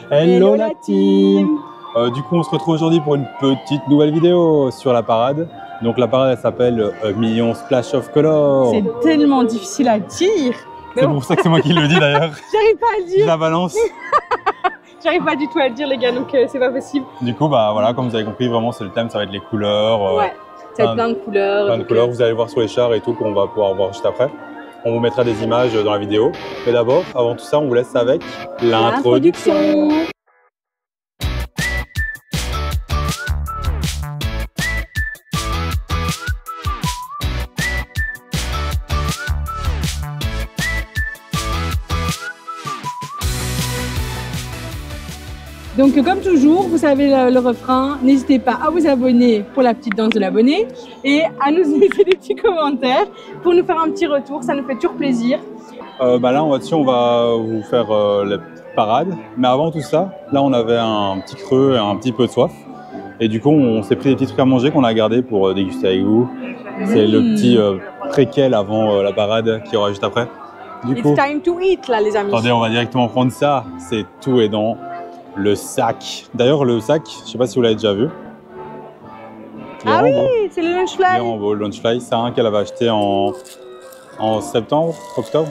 Hello la team. Du coup on se retrouve aujourd'hui pour une petite nouvelle vidéo sur la parade. Donc la parade elle s'appelle Million Splash of Color. C'est tellement difficile à dire. C'est pour ça que c'est moi qui le dis d'ailleurs. J'arrive pas à le dire. Je la balance. J'arrive pas du tout à le dire les gars, donc c'est pas possible. Du coup bah voilà, comme vous avez compris, vraiment c'est le thème, ça va être les couleurs. Ouais, ça va être plein de couleurs. Plein de couleurs, vous allez voir sur les chars et tout qu'on va pouvoir voir juste après. On vous mettra des images dans la vidéo. Mais d'abord, avant tout ça, on vous laisse avec l'introduction. Donc comme toujours, vous savez le refrain, n'hésitez pas à vous abonner pour la petite danse de l'abonné et à nous laisser des petits commentaires pour nous faire un petit retour, ça nous fait toujours plaisir. Bah là, on va vous faire la parade. Mais avant tout ça, là on avait un petit creux et un petit peu de soif. Et du coup, on s'est pris des petits trucs à manger qu'on a gardés pour déguster avec vous. C'est le petit préquel avant la parade qui aura juste après. Du coup, It's time to eat là les amis. Attendez, on va directement prendre ça. C'est tout est dans le sac. D'ailleurs, le sac, je sais pas si vous l'avez déjà vu. Ah oui, c'est le lunch fly. Le lunch fly, c'est un qu'elle avait acheté en septembre, octobre.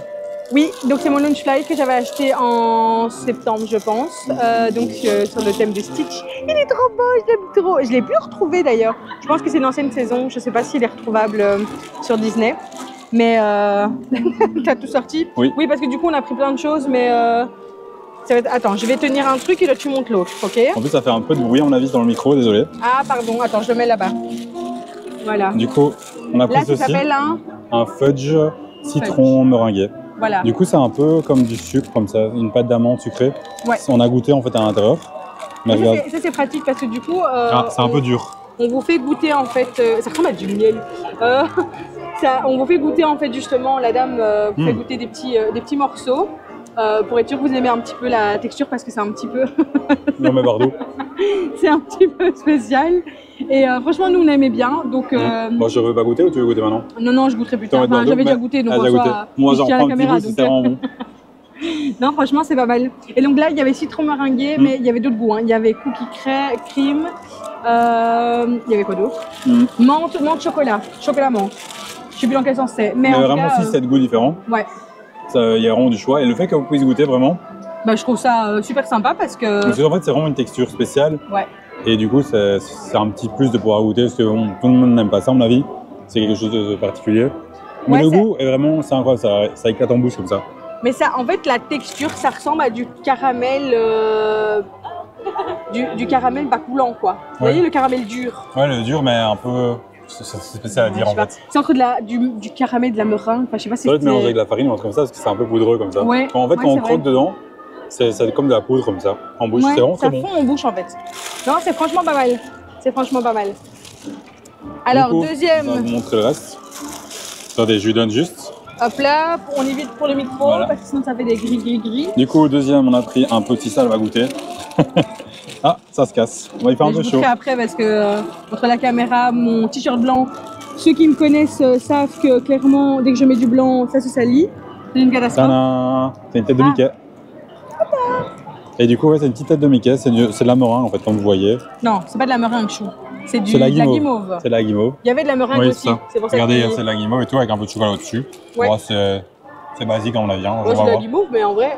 Oui, donc c'est mon lunch fly que j'avais acheté en septembre, je pense. Donc sur le thème de Stitch. Il est trop beau, je l'aime trop. Je l'ai plus retrouvé d'ailleurs. Je pense que c'est une ancienne saison. Je sais pas s'il est retrouvable sur Disney. Mais t'as tout sorti? Oui. Oui, parce que du coup on a pris plein de choses, mais ça va être... Attends, je vais tenir un truc et là tu montes l'autre, ok? En plus, ça fait un peu de bruit à mon avis dans le micro, désolé. Ah pardon, attends, je le mets là-bas. Voilà. Du coup, on a pris là, ça s'appelle un fudge citron meringué. Voilà. Du coup, c'est un peu comme du sucre, comme ça, une pâte d'amande sucrée. Ouais. On a goûté en fait à l'intérieur. Ça c'est pratique parce que du coup, c'est un peu dur. On vous fait goûter en fait, ça ressemble à du miel. On vous fait goûter en fait justement, la dame vous fait goûter des petits morceaux pour être sûr que vous aimez un petit peu la texture parce que c'est un petit peu. Non mais Bardou. C'est un petit peu spécial et franchement nous on aimait bien donc. Moi je veux pas goûter ou tu veux goûter maintenant? Non je goûterai plus tard. Enfin, j'avais déjà goûté donc moi j'en prends un petit bout, c'était vraiment bon. Non, franchement, c'est pas mal. Et donc là, il y avait citron meringué, mais il y avait d'autres goûts. Hein. Il y avait cookie cream, il y avait quoi d'autre? Menthe, chocolat menthe. Je sais plus dans quel sens c'est. Mais vraiment 6-7 goûts différents. Ouais. Il y a vraiment du choix. Et le fait que vous puissiez goûter vraiment. Bah, je trouve ça super sympa parce que. Parce qu'en fait, c'est vraiment une texture spéciale. Ouais. Et du coup, c'est un petit plus de pouvoir goûter parce que tout le monde n'aime pas ça, à mon avis. C'est quelque chose de particulier. Mais le goût est vraiment, c'est incroyable, ça éclate en bouche comme ça. Mais ça, en fait, la texture, ça ressemble à du caramel, du caramel pas coulant, quoi. Vous voyez le caramel dur? Ouais, le dur, mais un peu, c'est spécial à dire en fait. C'est entre du caramel et de la meringue. Enfin, je sais pas si ça doit être mélangé avec de la farine ou un truc comme ça, parce que c'est un peu poudreux comme ça. Ouais. En fait, quand on croque dedans, c'est comme de la poudre comme ça, en bouche. C'est vraiment très bon. Ça fond en bouche en fait. Non, c'est franchement pas mal. C'est franchement pas mal. Alors, coup, deuxième. On va vous montrer le reste. Attendez, je lui donne juste. Hop là, on évite pour le micro parce que sinon ça fait des gris. Du coup, au deuxième, on a pris un petit ça, on va goûter. Ah, ça se casse. On va y faire un peu chaud. Je goûterai après parce que entre la caméra, mon t-shirt blanc, ceux qui me connaissent savent que clairement, dès que je mets du blanc, ça se salit. C'est une catastrophe. C'est une tête de Mickey. Et du coup, ouais, c'est une petite tête de Mickey. C'est de la meringue en fait, comme vous voyez. Non, c'est pas de la meringue, chou. C'est de la guimauve. C'est de la guimauve. Il y avait de la meringue aussi. C'est pour ça. Regardez, c'est de la guimauve et tout avec un peu de chocolat au-dessus. Ouais. Bon, c'est basique à mon avis. Hein. Moi, c'est de la guimauve, mais en vrai,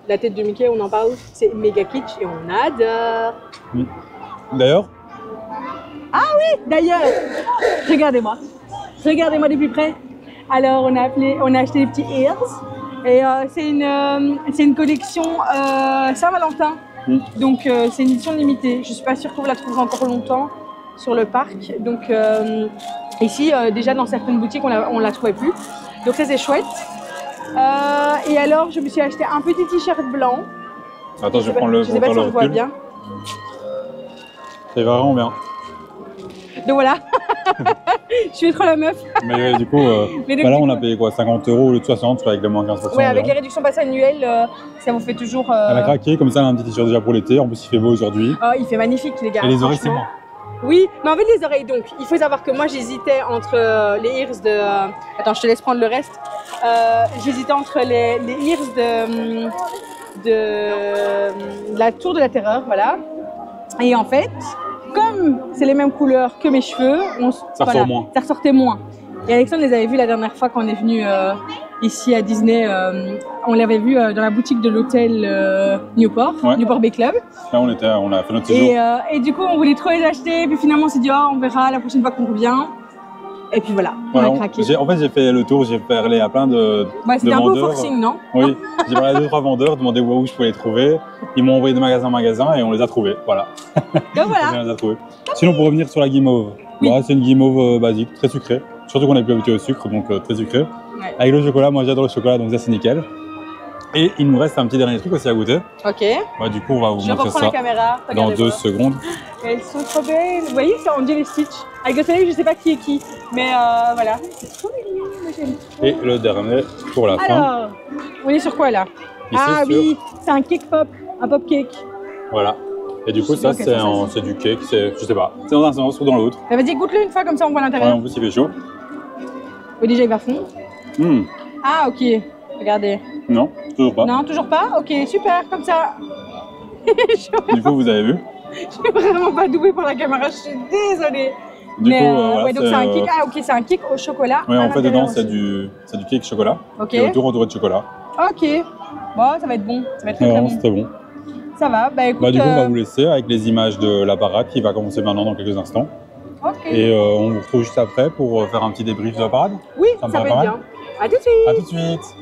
la tête de Mickey, on en parle. C'est méga kitsch et on adore. D'ailleurs. Ah oui, d'ailleurs. Regardez-moi. Regardez-moi de plus près. Alors, on a acheté des petits ears. Et c'est une collection Saint-Valentin. Donc c'est une édition limitée. Je suis pas sûre qu'on la trouver encore longtemps sur le parc. Donc ici déjà dans certaines boutiques on la trouvait plus. Donc ça c'est chouette. Et alors je me suis acheté un petit t-shirt blanc. Attends, je vais prendre le. Je sais pas si on voit bien. C'est vraiment bien. Donc voilà. Je suis trop la meuf. Mais du coup, là on a payé quoi, 50 € au lieu de 60 avec le moins 15%. Ouais, avec les réductions pass annuelles, ça vous fait toujours. Elle a craqué, comme ça elle a un petit t-shirt déjà pour l'été. En plus il fait beau aujourd'hui. Oh, il fait magnifique les gars. Et les oreilles c'est moi. Oui, mais en fait les oreilles donc, il faut savoir que moi j'hésitais entre les ears de... Attends, je te laisse prendre le reste. J'hésitais entre les ears de la Tour de la Terreur, voilà. Et en fait, comme c'est les mêmes couleurs que mes cheveux, Ça ressort moins. ça ressortait moins. Et Alexandre les avait vus la dernière fois quand on est venu ici à Disney. On l'avait vu dans la boutique de l'hôtel Newport, Ouais. Newport Bay Club. Là, on a fait notre séjour. Et du coup, on voulait trop les acheter. Puis finalement, on s'est dit, oh, on verra la prochaine fois qu'on revient. Et puis voilà, Voilà, on a craqué. en fait, j'ai fait le tour, j'ai parlé à plein de C'était un peu au vendeurs. forcing, non? Oui, j'ai parlé à 2-3 vendeurs, demandé où je pouvais les trouver. Ils m'ont envoyé de magasin en magasin et on les a trouvés. Voilà. Donc voilà. On les a trouvés. Sinon, pour revenir sur la guimauve, Oui. c'est une guimauve basique, très sucrée. Surtout qu'on est plus habitué au sucre, donc très sucré. Ouais. Avec le chocolat, moi j'adore le chocolat, donc ça c'est nickel. Et il nous reste un petit dernier truc aussi à goûter. Ok. Bah, du coup, on va vous Je montrer reprends ça la caméra. dans Regardez-moi. 2 secondes. Elles sont trop belles. Vous voyez, on dirait les Stitch. Avec le soleil, je sais pas qui est qui. Mais voilà. C'est trop mignon, moi j'aime trop. Et le dernier pour la fin. Alors, on est sur quoi là? Ici, Ah sur- oui, c'est un cake pop. Un pop cake. Voilà. Et du coup, Je sais pas ça ce que c'est, c'est du cake, je sais pas. C'est dans un sens ou dans l'autre. Bah, vas-y, goûte-le une fois, comme ça on voit Ouais, l'intérieur. en plus, il fait chaud. Oui, déjà il va fondre. Hmm. Ah, ok. Regardez. Non, toujours pas. Non, toujours pas? Ok, super, comme ça. Du coup, vous avez vu. Je suis vraiment pas douée pour la caméra, je suis désolée. Du Mais coup, voilà, ouais, donc c'est un cake. Ah, ok, c'est un cake au chocolat. Ouais, à en fait, l'intérieur dedans, c'est aussi. du cake chocolat. Ok. Et autour, entouré de chocolat. Ok. Bon, ça va être bon. Ça va être très, Ouais, très vraiment, bon. c'est très bon. Ça va. Bah écoute. Bah, du coup, on va vous laisser avec les images de la parade qui va commencer maintenant dans quelques instants. Ok. Et on vous retrouve juste après pour faire un petit débrief de la parade. Oui, ça me ça va paraît être pas bien. À tout de suite. A tout de suite.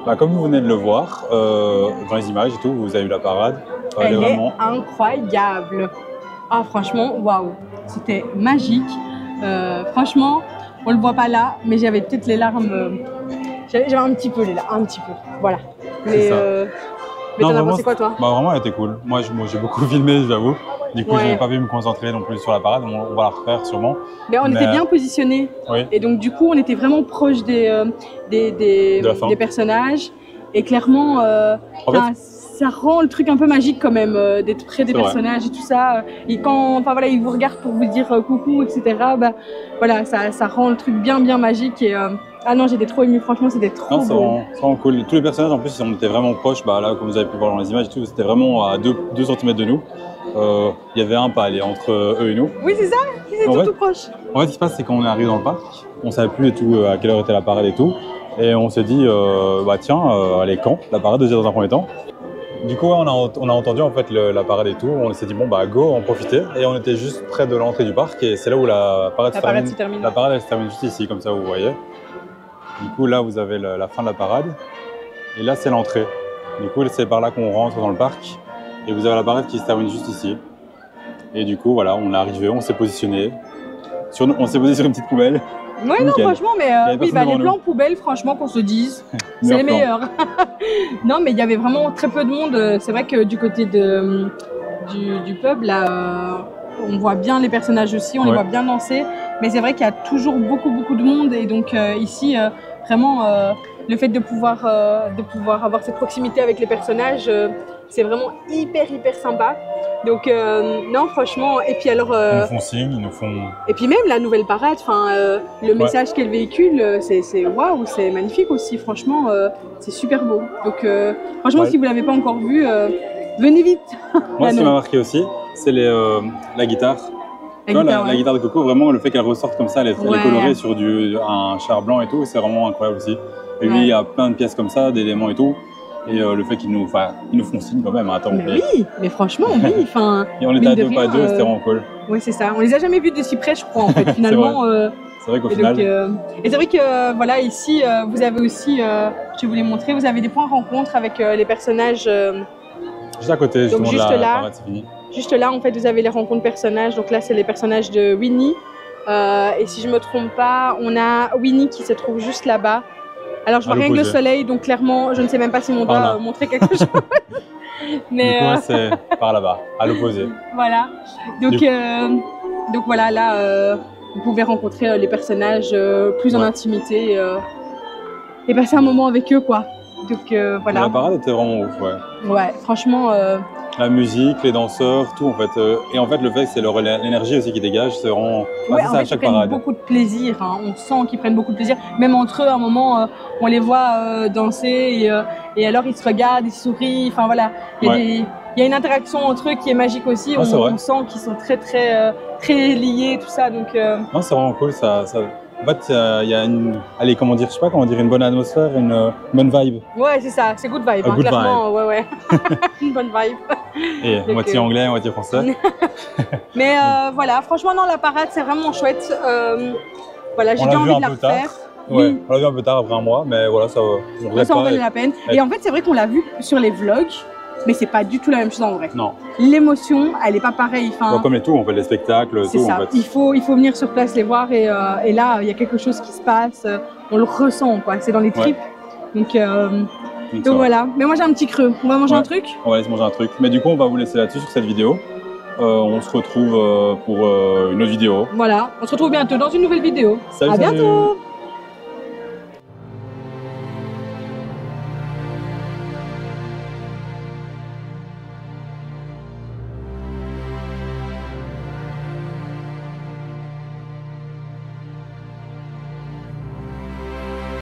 Bah, comme vous venez de le voir dans les images et tout, vous avez vu la parade. Elle est Elle est vraiment incroyable. Ah, franchement, waouh. C'était magique. Franchement, on le voit pas là, mais j'avais peut-être les larmes. J'avais un petit peu les larmes, un petit peu. Voilà. Mais, ça. mais Non, t'en as vraiment, pensé quoi, toi? Bah, vraiment, elle était cool. Moi, j'ai beaucoup filmé, j'avoue. Du coup, Ouais. je n'ai pas pu me concentrer non plus sur la parade. On va la refaire sûrement. Mais on était bien positionnés. Oui. Et donc, du coup, on était vraiment proche De la fin. des personnages. Et clairement, En fait- ça rend le truc un peu magique quand même, d'être près des C'est vrai. personnages et tout ça. Et quand enfin, voilà, ils vous regardent pour vous dire coucou, etc., bah, voilà, ça rend le truc bien, bien magique. Et, ah non, j'étais trop émue, franchement, c'était trop Non, c'est beau. vraiment cool. Tous les personnages, en plus, on était vraiment proches. Bah, là, comme vous avez pu voir dans les images et tout, c'était vraiment à 2 cm de nous. Il y avait un pas aller entre eux et nous. Oui, c'est ça, c'est En tout, fait- tout proche. En fait, ce qui se passe, c'est quand on est arrivé dans le parc, on savait plus et tout à quelle heure était la parade et tout. Et on s'est dit, bah tiens, allez, quand la parade déjà dans un premier temps. Du coup, ouais, on a entendu en fait la parade et tout. On s'est dit, bon, bah go, en profiter. Et on était juste près de l'entrée du parc et c'est là où la parade se termine. La parade, elle se termine juste ici, comme ça, vous voyez. Du coup, là, vous avez la fin de la parade. Et là, c'est l'entrée. Du coup, c'est par là qu'on rentre dans le parc. Et vous avez la parade qui se termine juste ici. Et du coup, voilà, on est arrivé, on s'est positionné. On s'est posé sur une petite poubelle. Ouais, non, Nickel. franchement, mais avait oui, personne bah, les devant nous. plans poubelles, franchement, qu'on se dise, c'est les Meilleur plan. meilleurs. Non, mais il y avait vraiment très peu de monde. C'est vrai que du côté du pub, là, on voit bien les personnages aussi, on les Ouais. voit bien danser. Mais c'est vrai qu'il y a toujours beaucoup, beaucoup de monde. Et donc ici, Vraiment, le fait de pouvoir avoir cette proximité avec les personnages, c'est vraiment hyper sympa. Donc non, franchement, et puis alors... Ils nous font signe, ils nous font... Et puis même la nouvelle parade, le message qu'elle véhicule, c'est waouh, c'est magnifique aussi, franchement, c'est super beau. Donc franchement, si vous ne l'avez pas encore vu, venez vite. Moi, ce qui m'a marqué aussi, c'est la guitare. La guitare de Coco, vraiment, le fait qu'elle ressorte comme ça, elle est colorée sur un char blanc et tout, c'est vraiment incroyable aussi. Et lui, il y a plein de pièces comme ça, d'éléments et tout. Et le fait qu'ils nous font signe quand même. Attends, oui, mais franchement, oui. Et on était à 2 pas 2, c'était vraiment cool. Oui, c'est ça. On les a jamais vus de si près, je crois, en fait, finalement. C'est vrai qu'au final. Et c'est vrai que, voilà, ici, vous avez aussi, je vais vous les montrer, vous avez des points rencontres avec les personnages. Juste à côté, justement, donc, juste la là, parade, c'est fini. Juste là, en fait, vous avez les rencontres personnages. Donc là, c'est les personnages de Winnie. Et si je me trompe pas, on a Winnie qui se trouve juste là-bas. Alors, je vois rien que le soleil, donc clairement, je ne sais même pas si mon doigt montrer quelque chose. Mais du coup, c'est par là-bas, à l'opposé. Voilà. Donc voilà, là, vous pouvez rencontrer les personnages plus en intimité et passer un moment avec eux, quoi. Donc voilà. La parade était vraiment ouf, ouais. Ouais, franchement. La musique, les danseurs, tout en fait. Et en fait, le fait que c'est l'énergie aussi qui dégage, c'est vraiment. Ouais, en fait, ils prennent beaucoup de plaisir. Hein. On sent qu'ils prennent beaucoup de plaisir. Même entre eux, à un moment, on les voit danser et alors ils se regardent, ils sourient. Enfin voilà, il y a une interaction entre eux qui est magique aussi. On sent qu'ils sont très liés, tout ça. Donc. Non, c'est vraiment cool. En fait, il y a allez, comment dire, je sais pas comment dire, une bonne atmosphère, une bonne vibe. Ouais, c'est ça, c'est good vibe, good clairement, vibe. Ouais. Une bonne vibe. Et donc, moitié anglais, moitié français. Mais voilà, franchement, non, la parade, c'est vraiment chouette. Voilà, j'ai bien envie de la refaire. Ouais, on l'a vu un peu tard après un mois, mais voilà, ça en valait la peine. Et en fait, c'est vrai qu'on l'a vu sur les vlogs, mais c'est pas du tout la même chose en vrai. Non. L'émotion, elle est pas pareille. Comme les tout, on fait les spectacles, tout ça. en fait. Il faut venir sur place les voir et là, il y a quelque chose qui se passe. On le ressent, quoi. C'est dans les tripes. Donc voilà. Mais moi, j'ai un petit creux. On va manger un truc? On va aller se manger un truc. Mais du coup, on va vous laisser là-dessus sur cette vidéo. On se retrouve pour une autre vidéo. Voilà. On se retrouve bientôt dans une nouvelle vidéo. Salut, à bientôt.